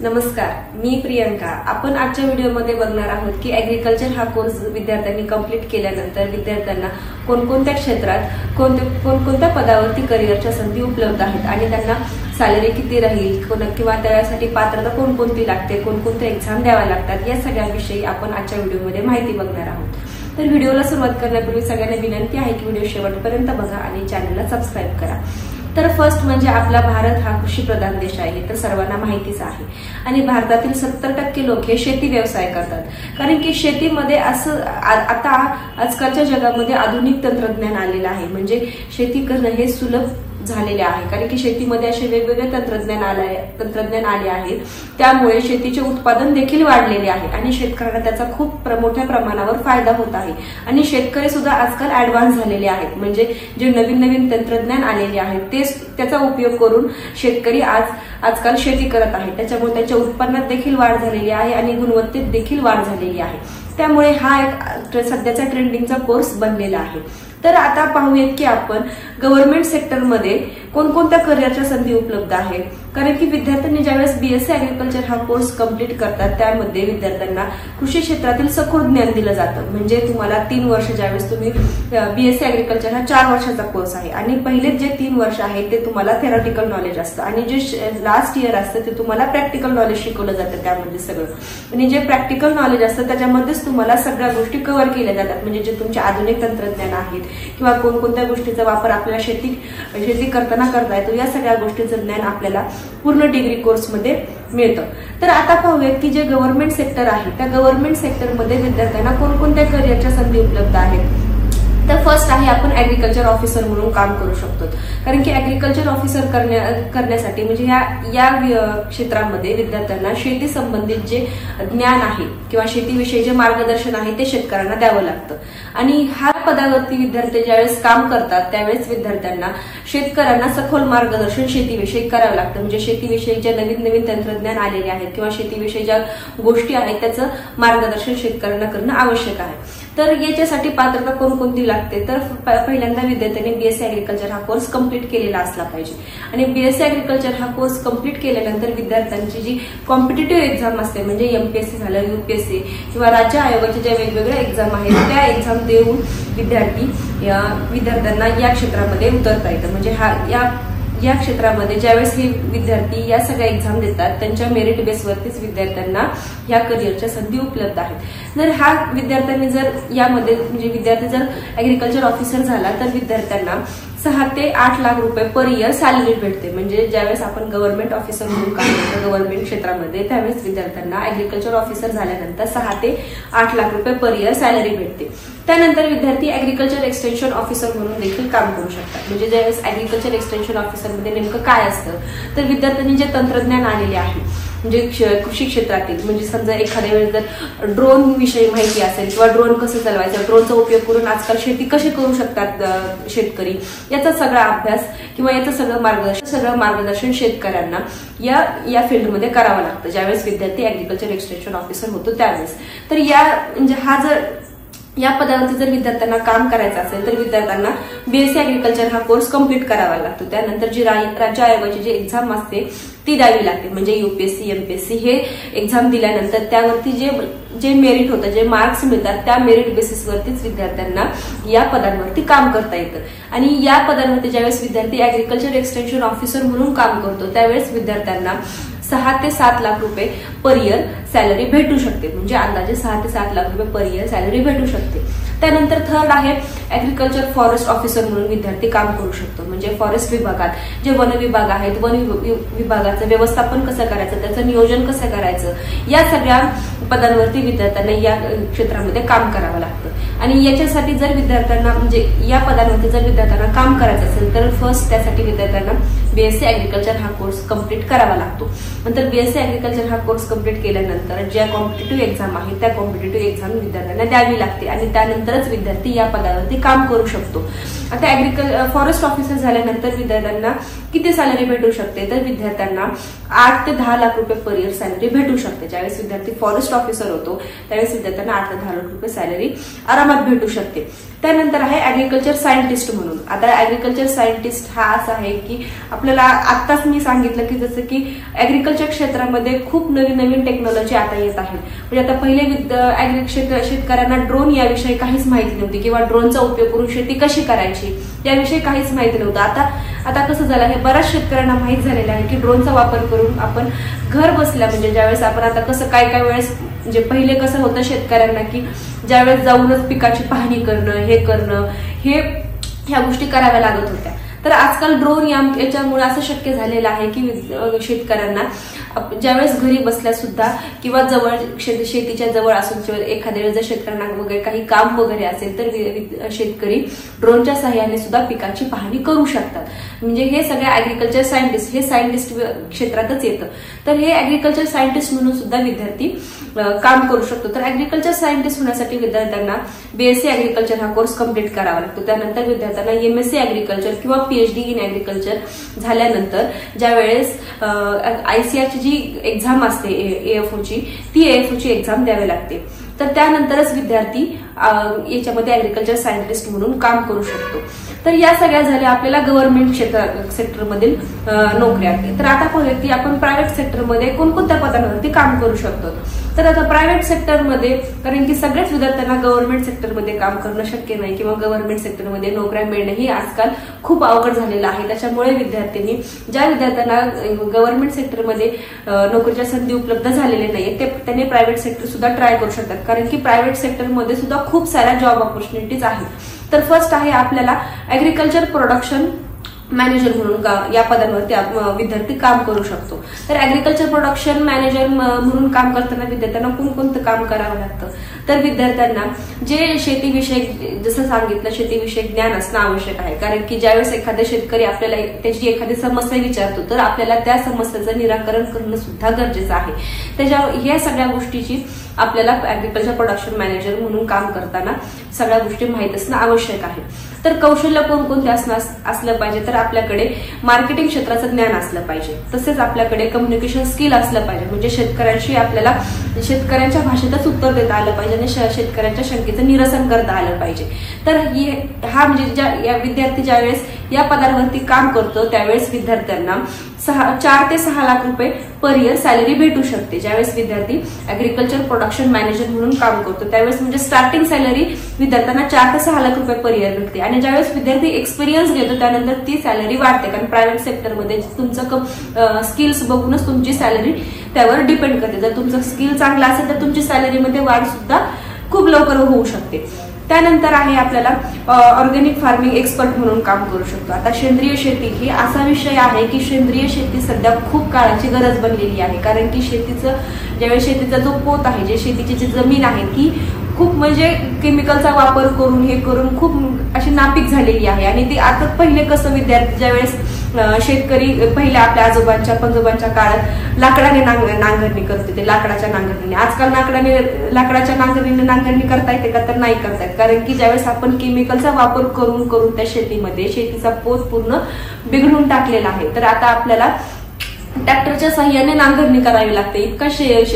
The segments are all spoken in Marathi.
नमस्कार, मी प्रियंका। आपण आजच्या व्हिडिओमध्ये बघणार आहोत की ऍग्रीकल्चर हा कोर्स विद्यार्थ्यांनी कंप्लीट केल्यानंतर विद्यार्थ्यांना कोणकोणत्या क्षेत्रात कोणकोणत्या पदावरती करिअरच्या संधी उपलब्ध आहेत आणि त्यांना सॅलरी किती राहील किंवा त्यासाठी पात्रता कोणकोणती लागते, कोणकोणत्या एक्झाम द्याव्या लागतात, या सगळ्यांविषयी आपण आजच्या व्हिडिओमध्ये माहिती बघणार आहोत। तर व्हिडिओला सुरुवात करण्यापूर्वी सगळ्यांना विनंती आहे की व्हिडिओ शेवटपर्यंत बघा आणि चॅनलला सबस्क्राईब करा। तर फर्स्ट म्हणजे आपला भारत हा कृषी प्रधान देश आहे, तर सर्वांना माहितीच आहे। आणि भारतातील 70% लोक हे शेती व्यवसाय करतात, कारण की शेतीमध्ये असं आता आजकालच्या जगामध्ये आधुनिक तंत्रज्ञान आलेलं आहे, म्हणजे शेती करणं हे सुलभ झालेले आहे। कारण की शेतीमध्ये असे वेगवेगळे तंत्रज्ञान आले आहेत, त्यामुळे शेतीचे उत्पादन देखील वाढलेले आहे आणि शेतकऱ्यांना त्याचा खूप मोठ्या प्रमाणावर फायदा होत आहे। आणि शेतकरी सुद्धा आजकाल ऍडव्हान्स झालेले आहेत, म्हणजे जे नवीन नवीन तंत्रज्ञान आलेले आहेत त्याचा उपयोग करून शेतकरी आजकाल शेती करत आहे। त्याच्यामुळे त्यांच्या उत्पन्नात देखील वाढ झालेली आहे आणि गुणवत्तेत देखील वाढ झालेली आहे। त्यामुळे हा एक सध्याचा ट्रेंडिंगचा कोर्स बनलेला आहे। तर आता पाहूयात की आपण गव्हर्नमेंट सेक्टरमध्ये कोणकोणत्या करिअरच्या संधी उपलब्ध आहेत। कारण की विद्यार्थ्यांनी ज्यावेळेस बीएससी ऍग्रीकल्चर हा कोर्स कंप्लीट करतात, त्यामध्ये विद्यार्थ्यांना कृषी क्षेत्रातील सखोल ज्ञान दिलं जातं। म्हणजे तुम्हाला 3 वर्ष, ज्यावेळेस तुम्ही बीएससी ऍग्रीकल्चर हा 4 वर्षाचा कोर्स आहे आणि पहिले जे 3 वर्ष आहे ते तुम्हाला थेरॉटिकल नॉलेज असतं आणि जे लास्ट इयर असतं ते तुम्हाला प्रॅक्टिकल नॉलेज शिकवलं जातं त्यामध्ये सगळं। आणि जे प्रॅक्टिकल नॉलेज असतं त्याच्यामध्येच तुम्हाला सगळ्या गोष्टी कव्हर केल्या जातात, म्हणजे जे तुमचे आधुनिक तंत्रज्ञान आहेत किंवा कोणकोणत्या गोष्टीचा वापर आपल्याला शेती करताना करता येतो, या सगळ्या गोष्टीचं ज्ञान आपल्याला पूर्ण डिग्री कोर्समध्ये मिळतं। तर आता पाहूयात की जे गव्हर्नमेंट सेक्टर आहे त्या गव्हर्नमेंट सेक्टरमध्ये विद्यार्थ्यांना कोणकोणत्या करिअरच्या संधी उपलब्ध आहेत। तर फर्स्ट आहे, आपण ऍग्रीकल्चर ऑफिसर म्हणून काम करू शकतो। कारण की ऍग्रीकल्चर ऑफिसर करण्यासाठी म्हणजे या क्षेत्रामध्ये विद्यार्थ्यांना शेती संबंधित जे ज्ञान आहे किंवा शेतीविषयी जे मार्गदर्शन आहे ते शेतकऱ्यांना द्यावं लागतं। आणि ह्या पदावरती विद्यार्थी ज्यावेळेस काम करतात त्यावेळेस विद्यार्थ्यांना शेतकऱ्यांना सखोल मार्गदर्शन शेतीविषयी करावं लागतं। म्हणजे शेतीविषयी जे नवीन नवीन तंत्रज्ञान आलेले आहेत किंवा शेतीविषयी ज्या गोष्टी आहेत त्याचं मार्गदर्शन शेतकऱ्यांना करणं आवश्यक आहे। तर याच्यासाठी पात्रता कोणकोणती लागते, तर पहिल्यांदा विद्यार्थ्यांनी बीएससी ऍग्रीकल्चर हा कोर्स कंप्लीट केलेला असला पाहिजे। आणि बीएससी ऍग्रीकल्चर हा कोर्स कंप्लीट केल्यानंतर विद्यार्थ्यांची जी कॉम्पिटिटिव्ह एक्झाम असते, म्हणजे एमपीएससी झालं, यूपीएससी किंवा राज्य आयोगाचे ज्या वेगवेगळ्या एक्झाम आहेत त्या एक्झाम देऊन विद्यार्थ्यांना या क्षेत्रामध्ये उतरता येतं। म्हणजे या क्षेत्रामध्ये ज्यावेळेस हे विद्यार्थी या सगळ्या एक्झाम देतात त्यांच्या मेरिट बेसवरतीच विद्यार्थ्यांना या करिअरच्या संधी उपलब्ध आहेत। जर हा विद्यार्थ्यांनी जर यामध्ये म्हणजे विद्यार्थी जर ऍग्रीकल्चर ऑफिसर झाला तर विद्यार्थ्यांना 6 ते 8 लाख रुपये पर इयर सॅलरी भेटते। म्हणजे ज्यावेळेस आपण गव्हर्नमेंट ऑफिसर म्हणून काम करतो गव्हर्नमेंट क्षेत्रामध्ये, त्यावेळेस विद्यार्थ्यांना ऍग्रीकल्चर ऑफिसर झाल्यानंतर 6 ते 8 लाख रुपये पर इयर सॅलरी भेटते। त्यानंतर विद्यार्थी ऍग्रीकल्चर एक्सटेन्शन ऑफिसर म्हणून देखील काम करू शकतात। म्हणजे ज्यावेळेस ऍग्रीकल्चर एक्सटेन्शन ऑफिसरमध्ये नेमकं काय असतं, तर विद्यार्थ्यांनी जे तंत्रज्ञान आलेले आहे म्हणजे कृषी क्षेत्रातील, म्हणजे समजा एखाद्या वेळेस जर ड्रोन विषयी माहिती असेल किंवा ड्रोन कसं चालवायचं, ड्रोनचा उपयोग करून आजकाल शेती कशी करू शकतात शेतकरी, याचा सगळा अभ्यास किंवा याचं सगळं मार्गदर्शन शेतकऱ्यांना या फील्डमध्ये करावं लागतं ज्यावेळेस विद्यार्थी ऍग्रीकल्चर एक्सटेन्शन ऑफिसर होतो त्यावेळेस। तर या पदावरती जर विद्यार्थ्यांना काम करायचं असेल तर विद्यार्थ्यांना बीएससी ऍग्रीकल्चर हा कोर्स कंप्लीट करावा लागतो। त्यानंतर जी राज्य आयोगाची जी एक्झाम असते ती द्यावी लागते, म्हणजे यूपीएससी एमपीएससी हे एक्झाम दिल्यानंतर त्यावरती जे मेरिट होतं, जे मार्क्स मिळतात त्या मेरिट बेसिसवरतीच विद्यार्थ्यांना या पदांवरती काम करता येतं। आणि या पदांवरती ज्यावेळेस विद्यार्थी ऍग्रीकल्चर एक्सटेन्शन ऑफिसर म्हणून काम करतो त्यावेळेस विद्यार्थ्यांना 6 ते 7 लाख रुपये पर इयर सॅलरी भेटू शकते। म्हणजे अंदाजे 6 ते 7 लाख रुपये पर इयर सॅलरी भेटू शकते। त्यानंतर थर्ड आहे, ऍग्रीकल्चर फॉरेस्ट ऑफिसर म्हणून विद्यार्थी काम करू शकतो। म्हणजे फॉरेस्ट विभागात जे वन विभाग आहेत, वन विभागाचं व्यवस्थापन कसं करायचं, त्याचं नियोजन कसं करायचं, या सगळ्या पदांवरती विद्यार्थ्यांना या क्षेत्रामध्ये काम करावं लागतं। आणि याच्यासाठी जर विद्यार्थ्यांना म्हणजे या पदांवरती जर विद्यार्थ्यांना काम करायचं असेल तर फर्स्ट त्यासाठी विद्यार्थ्यांना बीएससी ऍग्रीकल्चर हा कोर्स कंप्लीट करावा लागतो। नंतर बीएससी ऍग्रीकल्चर हा कोर्स कंप्लीट केल्यानंतर ज्या कॉम्पिटिटिव्ह एक्झाम आहे त्या कॉम्पिटिटिव्ह एक्झाम विद्यार्थ्यांना द्यावी लागते आणि त्यानंतरच विद्यार्थी या पदावरती काम करू शकतो। आता फॉरेस्ट ऑफिसर झाल्यानंतर विद्यार्थ्यांना किती सॅलरी भेटू शकते, तर विद्यार्थ्यांना 8 ते 10 लाख रुपये पर इयर सॅलरी भेटू शकते। ज्यावेळेस विद्यार्थी फॉरेस्ट ऑफिसर होतो त्यावेळेस विद्यार्थ्यांना 8 ते 10 लाख रुपये सॅलरी आरामात भेटू शकते। त्यानंतर आहे ऍग्रीकल्चर सायंटिस्ट म्हणून। आता ऍग्रीकल्चर सायंटिस्ट हा असा आहे की आपल्याला आत्ताच मी सांगितलं की जसं की ऍग्रीकल्चर ऍग्रिकल्चर क्षेत्रामध्ये खूप नवीन नवीन टेक्नॉलॉजी आता येत आहे. म्हणजे आता पहिले शेतकऱ्यांना ड्रोन याविषयी काहीच माहिती नव्हती किंवा ड्रोनचा उपयोग करून शेती कशी करायची याविषयी काहीच माहिती नव्हतं. आता कसं झालं आहे, बऱ्याच शेतकऱ्यांना माहित झालेलं आहे की ड्रोनचा वापर करून आपण घर बसल्या म्हणजे ज्यावेळेस आपण आता कसं काय वेळेस म्हणजे पहिले कसं होतं शेतकऱ्यांना की ज्यावेळेस जाऊनच पिकाची पाहणी करणं ह्या गोष्टी कराव्या लागत होत्या. तर आजकाल ड्रोन याच्यामुळे असं शक्य झालेलं आहे की शेतकऱ्यांना ज्यावेळेस घरी बसल्या सुद्धा किंवा जवळ शेतीच्या जवळ असून एखाद्या वेळेस जर शेतकऱ्यांना वगैरे काही काम वगैरे असेल तर शेतकरी ड्रोनच्या सहाय्याने सुद्धा पिकाची पाहणी करू शकतात. म्हणजे हे सगळे ऍग्रिकल्चर सायंटिस्ट, हे सायंटिस्ट क्षेत्रातच येतं. तर हे ऍग्रिकल्चर सायंटिस्ट म्हणून सुद्धा विद्यार्थी काम करू शकतो. तर ऍग्रिकल्चर सायंटिस्ट होण्यासाठी विद्यार्थ्यांना बीएससी ऍग्रिकल्चर हा कोर्स कम्प्लीट करावा लागतो. त्यानंतर विद्यार्थ्यांना एमएससी ऍग्रिकल्चर किंवा पीएचडी इन ऍग्रिकल्चर झाल्यानंतर ज्यावेळेस आयसीआरची जी एक्झाम असते एएफओची, ती एएफओची एक्झाम द्यावी लागते. तर त्यानंतरच विद्यार्थी याच्यामध्ये ऍग्रिकल्चर सायंटिस्ट म्हणून काम करू शकतो. तर या सगळ्या झाल्या आपल्याला गव्हर्नमेंट सेक्टरमधील नोकऱ्या. तर आता पाहूया की आपण प्रायव्हेट सेक्टरमध्ये कोणकोणत्या पदांवरती काम करू शकतो. तर आता प्रायव्हेट सेक्टरमध्ये, कारण की सगळ्याच विद्यार्थ्यांना गव्हर्नमेंट सेक्टरमध्ये काम करणं शक्य नाही किंवा गव्हर्नमेंट सेक्टरमध्ये नोकऱ्या मिळणं ही आजकाल खूप अवघड झालेलं आहे. त्याच्यामुळे विद्यार्थ्यांनी ज्या विद्यार्थ्यांना गव्हर्नमेंट सेक्टरमध्ये नोकरीच्या संधी उपलब्ध झालेल्या नाहीये त्यांनी प्रायव्हेट सेक्टर सुद्धा ट्राय करू शकतात. कारण की प्रायव्हेट सेक्टरमध्ये सुद्धा खूप साऱ्या जॉब ऑपॉर्च्युनिटीज आहेत. तर फर्स्ट आहे आपल्याला ऍग्रिकल्चर प्रोडक्शन मॅनेजर म्हणून या पदांवरती विद्यार्थी काम करू शकतो. तर ऍग्रिकल्चर प्रोडक्शन मॅनेजर म्हणून काम करताना विद्यार्थ्यांना कोणकोणतं काम करावं लागतं. तर विद्यार्थ्यांना जे शेतीविषयक, जसं सांगितलं, शेतीविषयक ज्ञान असणं आवश्यक आहे. कारण की ज्यावेळेस एखादा शेतकरी आपल्याला त्याची एखादी समस्या विचारतो तर आपल्याला त्या समस्येचं निराकरण करणं सुद्धा गरजेचं आहे. या सगळ्या गोष्टीची आपल्याला ऍग्रिकल्चर प्रोडक्शन मॅनेजर म्हणून काम करताना सगळ्या गोष्टी माहीत असणं आवश्यक आहे. तर कौशल्य कोणकोणते असलं पाहिजे. तर आपल्याकडे मार्केटिंग क्षेत्राचं ज्ञान असलं पाहिजे. तसेच आपल्याकडे कम्युनिकेशन स्किल असलं पाहिजे. म्हणजे शेतकऱ्यांशी आपल्याला शेतकऱ्यांच्या भाषेतच उत्तर देता आलं पाहिजे आणि शेतकऱ्यांच्या शंकेचं निरसन करता आलं पाहिजे. तर हा म्हणजे विद्यार्थी ज्यावेळेस या पदांवरती काम करतो त्यावेळेस विद्यार्थ्यांना 4 ते 6 लाख रुपये पर इयर सॅलरी भेटू शकते. ज्यावेळेस विद्यार्थी ऍग्रिकल्चर प्रोडक्शन मॅनेजर म्हणून काम करतो त्यावेळेस म्हणजे स्टार्टिंग सॅलरी विद्यार्थ्यांना 4 ते 6 लाख रुपये पर इयर भेटते. आणि ज्यावेळेस विद्यार्थी एक्सपिरियन्स घेतो त्यानंतर ती सॅलरी वाढते. कारण प्रायव्हेट सेक्टरमध्ये तुमचं स्किल्स बघूनच तुमची सॅलरी त्यावर डिपेंड करते. जर तुमचं स्किल चांगलं असेल तर तुमची सॅलरीमध्ये वाढ सुद्धा खूप लवकर होऊ शकते. त्यानंतर आहे आपल्याला ऑर्गॅनिक फार्मिंग एक्सपर्ट म्हणून काम करू शकतो. आता सेंद्रिय शेती ही असा विषय आहे की सेंद्रिय शेती सध्या खूप काळाची गरज बनलेली आहे. कारण की ज्यावेळेस शेतीचा जो पोत आहे, जे शेतीची जी जमीन आहे ती खूप म्हणजे केमिकलचा वापर करून खूप अशी नापीक झालेली आहे. आणि ती आता पहिले कसं विद्यार्थी ज्यावेळेस शेतकरी पहिल्या आपल्या आजोबांच्या पंजोबांच्या काळात लाकडाने नांगरणी करत होते, लाकडाच्या नांगरणीने. आजकाल लाकडाच्या नांगरणीने नांगरणी करता येते का? तर नाही करता येत. कारण की ज्यावेळेस आपण केमिकलचा वापर करून त्या शेतीचा पोत पूर्ण बिघडून टाकलेला आहे. तर आता आपल्याला ट्रॅक्टरच्या सहाय्याने नांगरणी करावी लागते. इतका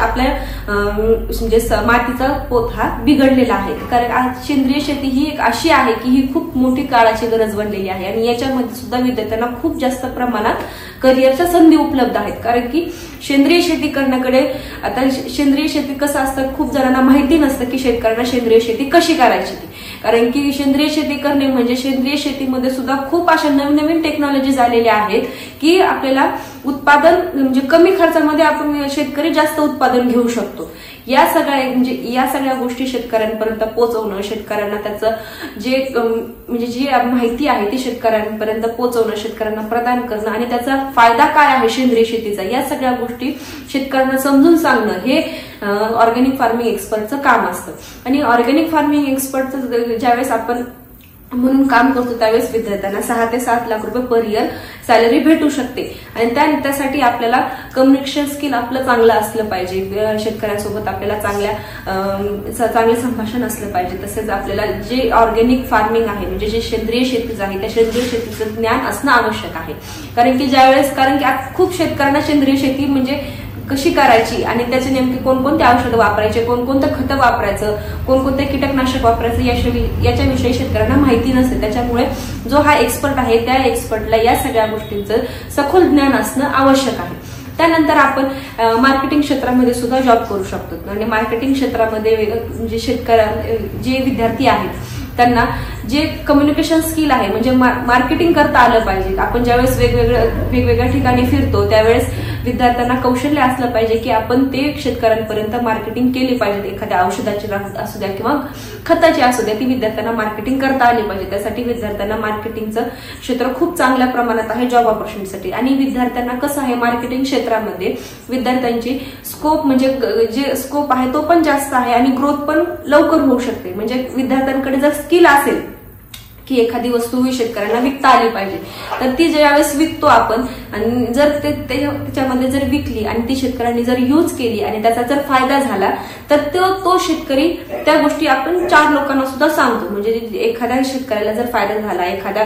आपल्या म्हणजे मातीचा पोत हा बिघडलेला आहे. कारण सेंद्रिय शेती ही एक अशी आहे की ही खूप मोठी काळाची गरज बनलेली आहे. आणि याच्यामध्ये सुद्धा विद्यार्थ्यांना खूप जास्त प्रमाणात करिअरच्या संधी उपलब्ध आहेत. कारण की सेंद्रिय शेती करण्याकडे आता सेंद्रिय शेती कसं असतं, खूप जणांना माहिती नसतं की शेतकऱ्यांना सेंद्रिय शेती कशी करायची ती. कारण की सेंद्रिय शेती करणे म्हणजे सेंद्रिय शेतीमध्ये सुद्धा खूप अशा नवीन टेक्नॉलॉजी आलेल्या आहेत की आपल्याला उत्पादन म्हणजे कमी खर्चामध्ये आपण शेतकरी जास्त उत्पादन घेऊ शकतो. या सगळ्या गोष्टी शेतकऱ्यांपर्यंत पोहोचवणं, शेतकऱ्यांना त्याचं जी माहिती आहे ती शेतकऱ्यांपर्यंत पोहोचवणं, शेतकऱ्यांना प्रदान करणं आणि त्याचा फायदा काय आहे सेंद्रिय शेतीचा, या सगळ्या गोष्टी शेतकऱ्यांना समजून सांगणं हे ऑर्गॅनिक फार्मिंग एक्सपर्टचं काम असतं. आणि ऑर्गॅनिक फार्मिंग एक्सपर्टचं ज्यावेळेस आपण म्हणून काम करतो त्यावेळेस विद्यार्थ्यांना 6 ते 7 लाख रुपये पर इयर सॅलरी भेटू शकते. आणि त्यासाठी आपल्याला कम्युनिकेशन स्किल आपलं चांगलं असलं पाहिजे. शेतकऱ्यांसोबत आपल्याला चांगले संभाषण असलं पाहिजे. तसेच आपल्याला जे ऑर्गॅनिक फार्मिंग आहे म्हणजे जे सेंद्रिय शेतीचं आहे त्या सेंद्रिय शेतीचं ज्ञान असणं आवश्यक आहे. कारण की खूप शेतकऱ्यांना सेंद्रिय शेती म्हणजे कशी करायची आणि त्याचे नेमके कोणकोणते औषधं वापरायचे, कोणकोणतं खतं वापरायचं, कोणकोणते कीटकनाशक वापरायचं याच्याविषयी शेतकऱ्यांना माहिती नसते. त्याच्यामुळे जो हा एक्सपर्ट आहे त्या एक्सपर्टला या सगळ्या गोष्टींचं सखोल ज्ञान असणं आवश्यक आहे. त्यानंतर आपण मार्केटिंग क्षेत्रामध्ये सुद्धा जॉब करू शकतो आणि मार्केटिंग क्षेत्रामध्ये म्हणजे जे विद्यार्थी आहेत त्यांना जे कम्युनिकेशन स्किल आहे म्हणजे मार्केटिंग करता आलं पाहिजे. आपण ज्यावेळेस वेगवेगळ्या ठिकाणी फिरतो त्यावेळेस विद्यार्थ्यांना कौशल्य असलं पाहिजे की आपण ते शेतकऱ्यांपर्यंत मार्केटिंग केली पाहिजे. एखाद्या औषधाची असू द्या किंवा खताची असू द्या ती विद्यार्थ्यांना मार्केटिंग करता आली पाहिजे. त्यासाठी विद्यार्थ्यांना मार्केटिंगचं क्षेत्र खूप चांगल्या प्रमाणात आहे जॉब ऑपॉर्च्युनिटीसाठी. आणि विद्यार्थ्यांना कसं आहे मार्केटिंग क्षेत्रामध्ये विद्यार्थ्यांची स्कोप म्हणजे जे स्कोप आहे तो पण जास्त आहे आणि ग्रोथ पण लवकर होऊ शकते. म्हणजे विद्यार्थ्यांकडे जर स्किल असेल की एखादी वस्तू शेतकऱ्यांना विकता आली पाहिजे तर ती ज्यावेळेस विकतो आपण आणि जर त्याच्यामध्ये जर विकली आणि ती शेतकऱ्यांनी जर यूज केली आणि त्याचा जर फायदा झाला तर तो शेतकरी त्या गोष्टी आपण 4 लोकांना सुद्धा सांगतो. म्हणजे एखाद्या शेतकऱ्याला जर फायदा झाला एखाद्या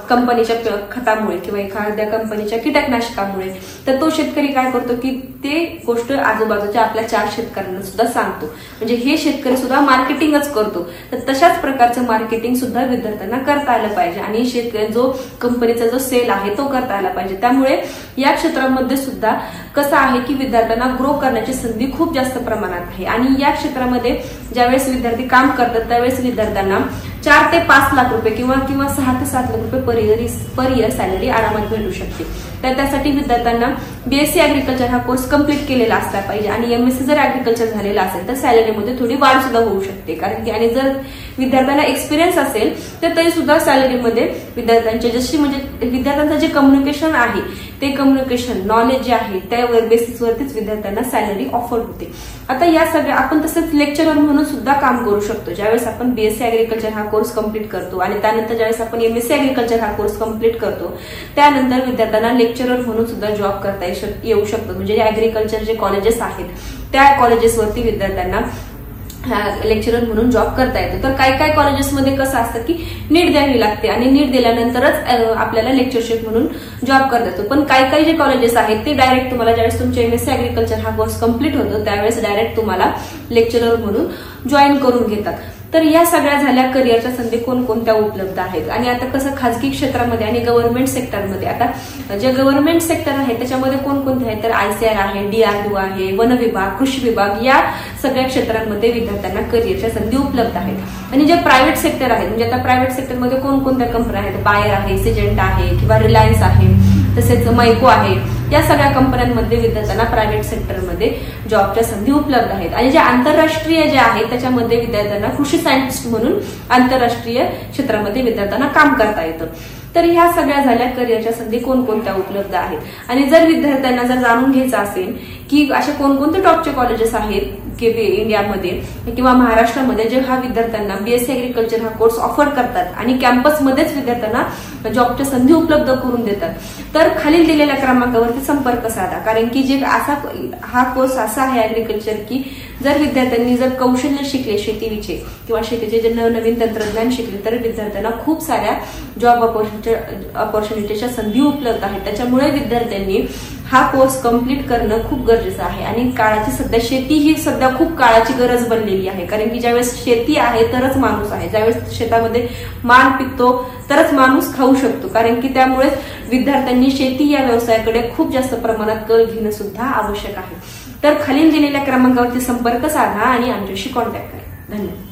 कंपनीच्या खतामुळे किंवा एखाद्या कंपनीच्या कीटकनाशकामुळे तर तो शेतकरी काय करतो की ते गोष्ट आजूबाजूच्या आपल्या 4 शेतकऱ्यांना सुद्धा सांगतो. म्हणजे हे शेतकरी सुद्धा मार्केटिंगच करतो. तर तशाच प्रकारचं मार्केटिंग सुद्धा विद्यार्थ्यांना करता आलं पाहिजे आणि जो कंपनीचा जो सेल आहे तो करता आला पाहिजे. त्यामुळे या क्षेत्रामध्ये सुद्धा कसं आहे की विद्यार्थ्यांना ग्रो करण्याची संधी खूप जास्त प्रमाणात आहे. आणि या क्षेत्रामध्ये ज्यावेळेस विद्यार्थी काम करतात त्यावेळेस विद्यार्थ्यांना 4 ते 5 लाख रुपये किंवा 6 ते 7 लाख रुपये पर इयर सॅलरी आरामात भेटू शकते. तर त्यासाठी विद्यार्थ्यांना बीएससी ऍग्रिकल्चर हा कोर्स कंप्लीट केलेला असला पाहिजे आणि एमएससी जर ऍग्रिकल्चर झालेला असेल तर सॅलरीमध्ये थोडी वाढ सुद्धा होऊ शकते. कारण की आणि जर विद्यार्थ्यांना एक्सपिरियन्स असेल तर तरी सुद्धा सॅलरीमध्ये विद्यार्थ्यांचे जशी म्हणजे विद्यार्थ्यांचं जे कम्युनिकेशन आहे ते कम्युनिकेशन नॉलेज जे आहे त्या बेसिसवरतीच विद्यार्थ्यांना सॅलरी ऑफर होते. आता या सगळ्या आपण तसंच लेक्चरर म्हणून सुद्धा काम करू शकतो. ज्यावेळेस आपण बीएससी ऍग्रिकल्चर हा कोर्स कंप्लीट करतो आणि त्यानंतर ज्यावेळेस आपण एमएससी ऍग्रिकल्चर हा कोर्स कंप्लीट करतो त्यानंतर विद्यार्थ्यांना लेक्चरर म्हणून सुद्धा जॉब करता येऊ शकतो. म्हणजे ऍग्रिकल्चर जे कॉलेजेस आहेत त्या कॉलेजेसवरती विद्यार्थ्यांना लेक्चरर म्हणून जॉब करता येतो. तर काही कॉलेजेसमध्ये कसं असतं की नीट द्यावी लागते आणि नीट दिल्यानंतरच आपल्याला लेक्चरशिप म्हणून जॉब करता येतो. पण काही जे कॉलेजेस आहेत ते डायरेक्ट तुम्हाला ज्यावेळेस तुमचे एमएससी ऍग्रिकल्चर हा कोर्स कंप्लीट होतो त्यावेळेस डायरेक्ट तुम्हाला लेक्चरर म्हणून जॉईन करून घेतात. तर या सगळ्या झाल्या करिअरच्या संधी कोणकोणत्या उपलब्ध आहेत. आणि आता कसं खाजगी क्षेत्रामध्ये आणि गव्हर्नमेंट सेक्टरमध्ये आता जे गव्हर्नमेंट सेक्टर आहे त्याच्यामध्ये कोणकोणते आहेत तर आयसीआर आहे, डीआरडीओ आहे, वन विभाग, कृषी विभाग या सगळ्या क्षेत्रांमध्ये विद्यार्थ्यांना करिअरच्या संधी उपलब्ध आहेत. आणि जे प्रायव्हेट सेक्टर आहे म्हणजे आता प्रायव्हेट सेक्टरमध्ये कोणकोणत्या कंपन्या आहेत बायर आहे, सिजेंट आहे किंवा रिलायन्स आहे तसेच मैको आहे या सगळ्या कंपन्यांमध्ये विद्यार्थ्यांना प्रायव्हेट सेक्टरमध्ये जॉबच्या संधी उपलब्ध आहेत. आणि जे आंतरराष्ट्रीय जे आहेत त्याच्यामध्ये विद्यार्थ्यांना कृषी सायंटिस्ट म्हणून आंतरराष्ट्रीय क्षेत्रामध्ये विद्यार्थ्यांना काम करता येतं. तर ह्या सगळ्या झाल्या करिअरच्या संधी कोणकोणत्या उपलब्ध आहेत. आणि जर विद्यार्थ्यांना जर जाणून घ्यायचं असेल की असे कोणकोणते टॉपचे कॉलेजेस आहेत की इंडियामध्ये किंवा महाराष्ट्रामध्ये जे हा विद्यार्थ्यांना बीएससी ऍग्रिकल्चर हा कोर्स ऑफर करतात आणि कॅम्पसमध्येच विद्यार्थ्यांना जॉबच्या संधी उपलब्ध करून देतात तर खालील दिलेल्या क्रमांकावरती संपर्क साधा. कारण की जे हा कोर्स असा आहे ऍग्रिकल्चर की जर विद्यार्थ्यांनी जर कौशल्य शिकले शेतीविषयी किंवा शेतीचे जे नवनवीन तंत्रज्ञान शिकले तर विद्यार्थ्यांना खूप साऱ्या जॉब ऑपॉर्च्युनिटीच्या संधी उपलब्ध आहेत. त्याच्यामुळे विद्यार्थ्यांनी हा कोर्स कंप्लीट करणं खूप गरजेचं आहे. आणि काळाची सध्या शेती ही सध्या खूप काळाची गरज बनलेली आहे. कारण की ज्यावेळेस शेती आहे तरच माणूस आहे. ज्यावेळेस शेतामध्ये मान पिकतो तरच माणूस खाऊ शकतो. कारण की त्यामुळे विद्यार्थ्यांनी शेती या व्यवसायाकडे खूप जास्त प्रमाणात कल घेणं सुद्धा आवश्यक आहे. तर खालील दिलेल्या क्रमांकावरती संपर्क साधा आणि आमच्याशी कॉन्टॅक्ट करा. धन्यवाद.